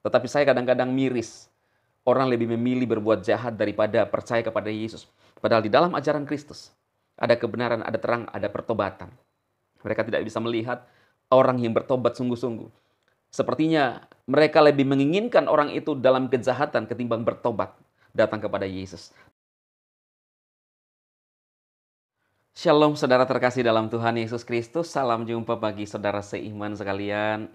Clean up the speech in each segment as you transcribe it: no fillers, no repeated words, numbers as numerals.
Tetapi saya kadang-kadang miris. Orang lebih memilih berbuat jahat daripada percaya kepada Yesus. Padahal di dalam ajaran Kristus, ada kebenaran, ada terang, ada pertobatan. Mereka tidak bisa melihat orang yang bertobat sungguh-sungguh. Sepertinya mereka lebih menginginkan orang itu dalam kejahatan ketimbang bertobat, datang kepada Yesus. Shalom saudara terkasih dalam Tuhan Yesus Kristus. Salam jumpa bagi saudara seiman sekalian.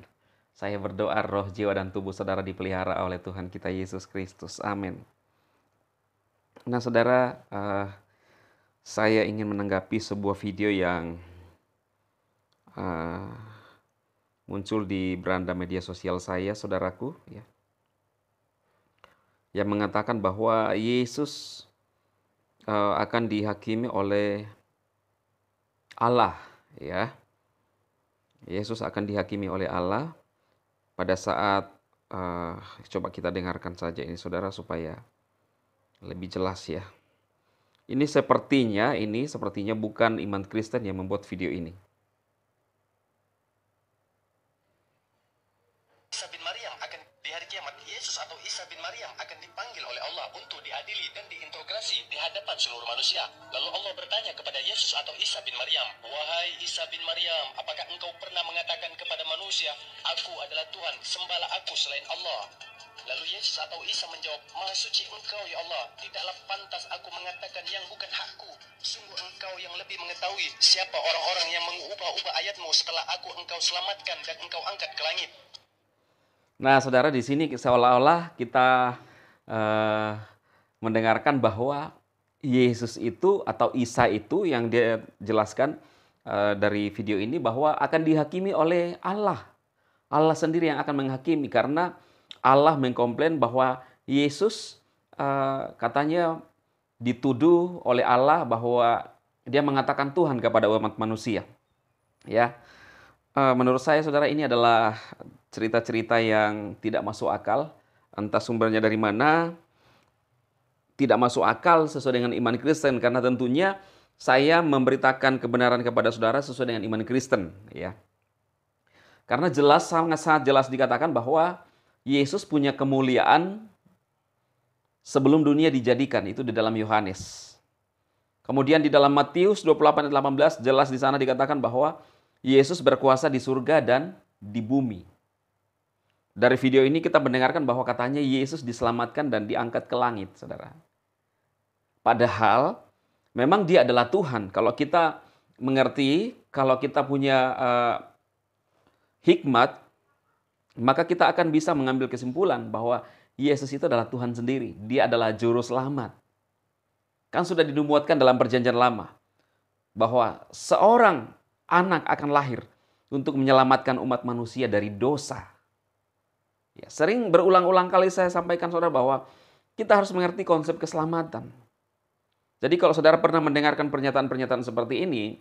Saya berdoa roh, jiwa, dan tubuh saudara dipelihara oleh Tuhan kita Yesus Kristus. Amin. Nah saudara, saya ingin menanggapi sebuah video yang muncul di beranda media sosial saya, saudaraku, ya, yang mengatakan bahwa Yesus akan dihakimi oleh Allah, ya. Yesus akan dihakimi oleh Allah pada saat coba kita dengarkan saja ini saudara supaya lebih jelas ya. Ini sepertinya bukan iman Kristen yang membuat video ini. Isa bin Maryam akan di hari kiamat, Yesus atau Isa bin Maryam akan dipanggil oleh Allah untuk diadili dan diinterogasi di hadapan seluruh manusia. Lalu Allah bertanya kepada Yesus atau Isa bin Maryam, "Wahai Isa bin Maryam, apakah engkau pernah mengatakan kepada manusia, Aku adalah Tuhan, sembahlah aku selain Allah?" Lalu Yesus atau Isa menjawab, "Maha suci engkau ya Allah, tidaklah pantas aku mengatakan yang bukan hakku. Sungguh engkau yang lebih mengetahui siapa orang-orang yang mengubah-ubah ayatmu setelah engkau selamatkan dan engkau angkat ke langit." Nah, saudara, di sini seolah-olah kita mendengarkan bahwa Yesus itu atau Isa itu yang dia jelaskan dari video ini bahwa akan dihakimi oleh Allah. Allah sendiri yang akan menghakimi karena Allah mengkomplain bahwa Yesus katanya dituduh oleh Allah bahwa dia mengatakan Tuhan kepada umat manusia. Ya, menurut saya saudara ini adalah cerita-cerita yang tidak masuk akal, entah sumbernya dari mana, tidak masuk akal sesuai dengan iman Kristen, karena tentunya saya memberitakan kebenaran kepada saudara sesuai dengan iman Kristen, ya. Karena jelas, sangat jelas dikatakan bahwa Yesus punya kemuliaan sebelum dunia dijadikan, itu di dalam Yohanes. Kemudian di dalam Matius 28 ayat 18 jelas di sana dikatakan bahwa Yesus berkuasa di surga dan di bumi. Dari video ini kita mendengarkan bahwa katanya Yesus diselamatkan dan diangkat ke langit, saudara. Padahal memang dia adalah Tuhan. Kalau kita mengerti, kalau kita punya hikmat, maka kita akan bisa mengambil kesimpulan bahwa Yesus itu adalah Tuhan sendiri. Dia adalah juru selamat. Kan sudah dinubuatkan dalam perjanjian lama bahwa seorang anak akan lahir untuk menyelamatkan umat manusia dari dosa. Ya, sering berulang-ulang kali saya sampaikan saudara bahwa kita harus mengerti konsep keselamatan. Jadi kalau saudara pernah mendengarkan pernyataan-pernyataan seperti ini,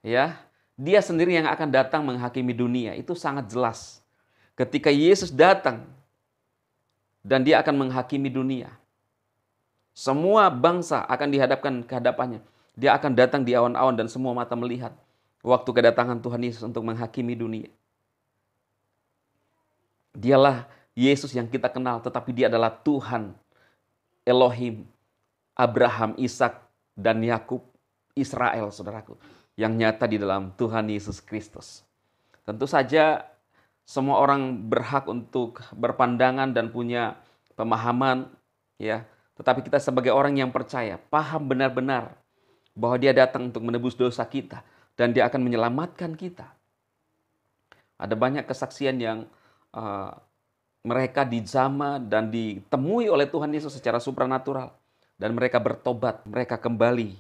ya, dia sendiri yang akan datang menghakimi dunia. Itu sangat jelas. Ketika Yesus datang dan dia akan menghakimi dunia, semua bangsa akan dihadapkan ke hadapannya. Dia akan datang di awan-awan dan semua mata melihat waktu kedatangan Tuhan Yesus untuk menghakimi dunia. Dialah Yesus yang kita kenal, tetapi dia adalah Tuhan, Elohim, Abraham, Ishak, dan Yakub, Israel, saudaraku, yang nyata di dalam Tuhan Yesus Kristus. Tentu saja semua orang berhak untuk berpandangan dan punya pemahaman, ya. Tetapi kita sebagai orang yang percaya, paham benar-benar bahwa dia datang untuk menebus dosa kita dan dia akan menyelamatkan kita. Ada banyak kesaksian yang mereka dijamah dan ditemui oleh Tuhan Yesus secara supranatural. Dan mereka bertobat, mereka kembali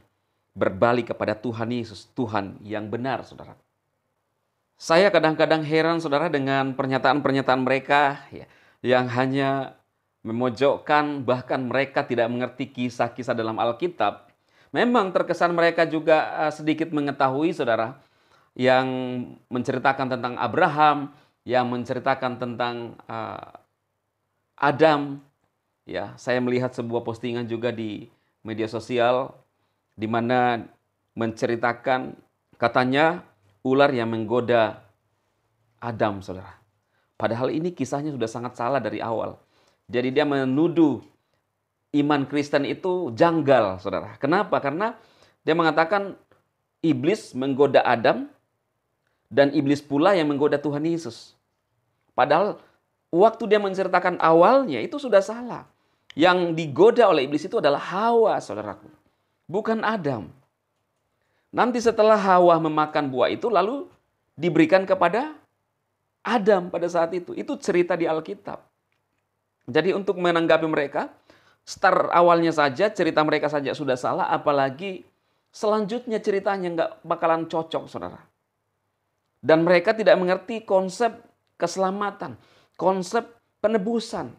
berbalik kepada Tuhan Yesus, Tuhan yang benar, saudara. Saya kadang-kadang heran, saudara, dengan pernyataan-pernyataan mereka ya, yang hanya memojokkan, bahkan mereka tidak mengerti kisah-kisah dalam Alkitab. Memang terkesan mereka juga sedikit mengetahui, saudara, yang menceritakan tentang Abraham, yang menceritakan tentang Adam. Ya, saya melihat sebuah postingan juga di media sosial di mana menceritakan katanya ular yang menggoda Adam, saudara. Padahal ini kisahnya sudah sangat salah dari awal. Jadi dia menuduh iman Kristen itu janggal, saudara. Kenapa? Karena dia mengatakan iblis menggoda Adam dan iblis pula yang menggoda Tuhan Yesus. Padahal waktu dia menceritakan awalnya itu sudah salah. Yang digoda oleh iblis itu adalah Hawa, saudaraku. Bukan Adam. Nanti setelah Hawa memakan buah itu lalu diberikan kepada Adam pada saat itu. Itu cerita di Alkitab. Jadi untuk menanggapi mereka, start awalnya saja, cerita mereka saja sudah salah, apalagi selanjutnya ceritanya nggak bakalan cocok, saudara. Dan mereka tidak mengerti konsep keselamatan, konsep penebusan.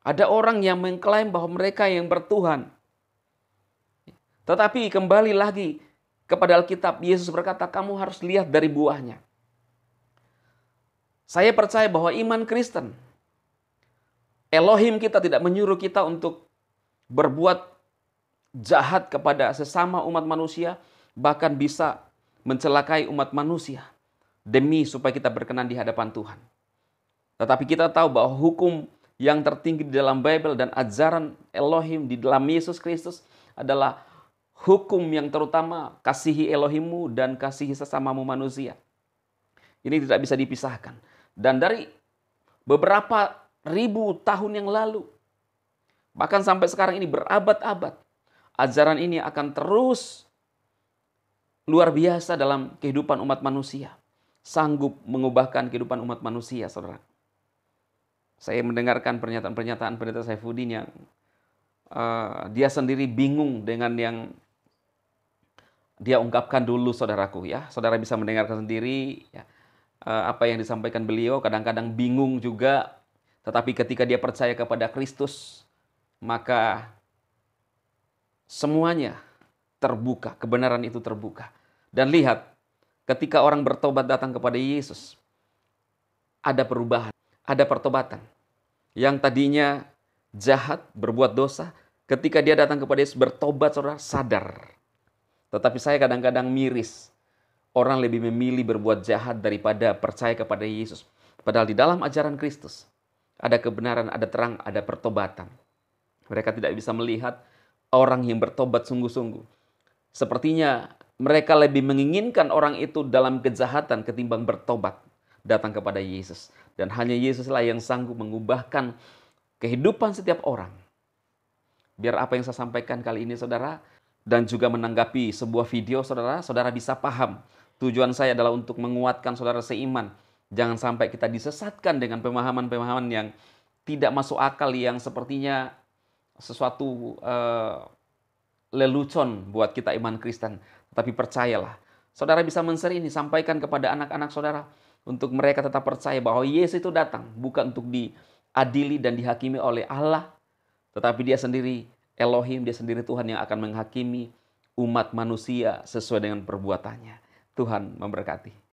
Ada orang yang mengklaim bahwa mereka yang bertuhan. Tetapi kembali lagi kepada Alkitab, Yesus berkata, kamu harus lihat dari buahnya. Saya percaya bahwa iman Kristen, Elohim kita tidak menyuruh kita untuk berbuat jahat kepada sesama umat manusia, bahkan bisa mencelakai umat manusia demi supaya kita berkenan di hadapan Tuhan. Tetapi kita tahu bahwa hukum yang tertinggi di dalam Bible dan ajaran Elohim di dalam Yesus Kristus adalah hukum yang terutama kasihi Elohimmu dan kasihi sesamamu manusia. Ini tidak bisa dipisahkan. Dan dari beberapa ribu tahun yang lalu, bahkan sampai sekarang ini berabad-abad, ajaran ini akan terus luar biasa dalam kehidupan umat manusia. Sanggup mengubahkan kehidupan umat manusia, saudara. Saya mendengarkan pernyataan-pernyataan Pendeta Saifuddin yang dia sendiri bingung dengan yang dia ungkapkan dulu, saudaraku ya. Saudara bisa mendengarkan sendiri ya, apa yang disampaikan beliau. Kadang-kadang bingung juga, tetapi ketika dia percaya kepada Kristus, maka semuanya terbuka, kebenaran itu terbuka. Dan lihat, ketika orang bertobat datang kepada Yesus, ada perubahan, ada pertobatan. Yang tadinya jahat, berbuat dosa, ketika dia datang kepada Yesus bertobat, saudara, sadar. Tetapi saya kadang-kadang miris. Orang lebih memilih berbuat jahat daripada percaya kepada Yesus. Padahal di dalam ajaran Kristus, ada kebenaran, ada terang, ada pertobatan. Mereka tidak bisa melihat orang yang bertobat sungguh-sungguh. Sepertinya mereka lebih menginginkan orang itu dalam kejahatan ketimbang bertobat datang kepada Yesus. Dan hanya Yesuslah yang sanggup mengubahkan kehidupan setiap orang. Biar apa yang saya sampaikan kali ini, saudara, dan juga menanggapi sebuah video, saudara, saudara bisa paham. Tujuan saya adalah untuk menguatkan saudara seiman. Jangan sampai kita disesatkan dengan pemahaman-pemahaman yang tidak masuk akal, yang sepertinya sesuatu lelucon buat kita iman Kristen. Tapi percayalah, saudara bisa men-share ini, sampaikan kepada anak-anak saudara, untuk mereka tetap percaya bahwa Yesus itu datang, bukan untuk diadili dan dihakimi oleh Allah, tetapi dia sendiri Elohim, dia sendiri Tuhan yang akan menghakimi umat manusia sesuai dengan perbuatannya. Tuhan memberkati.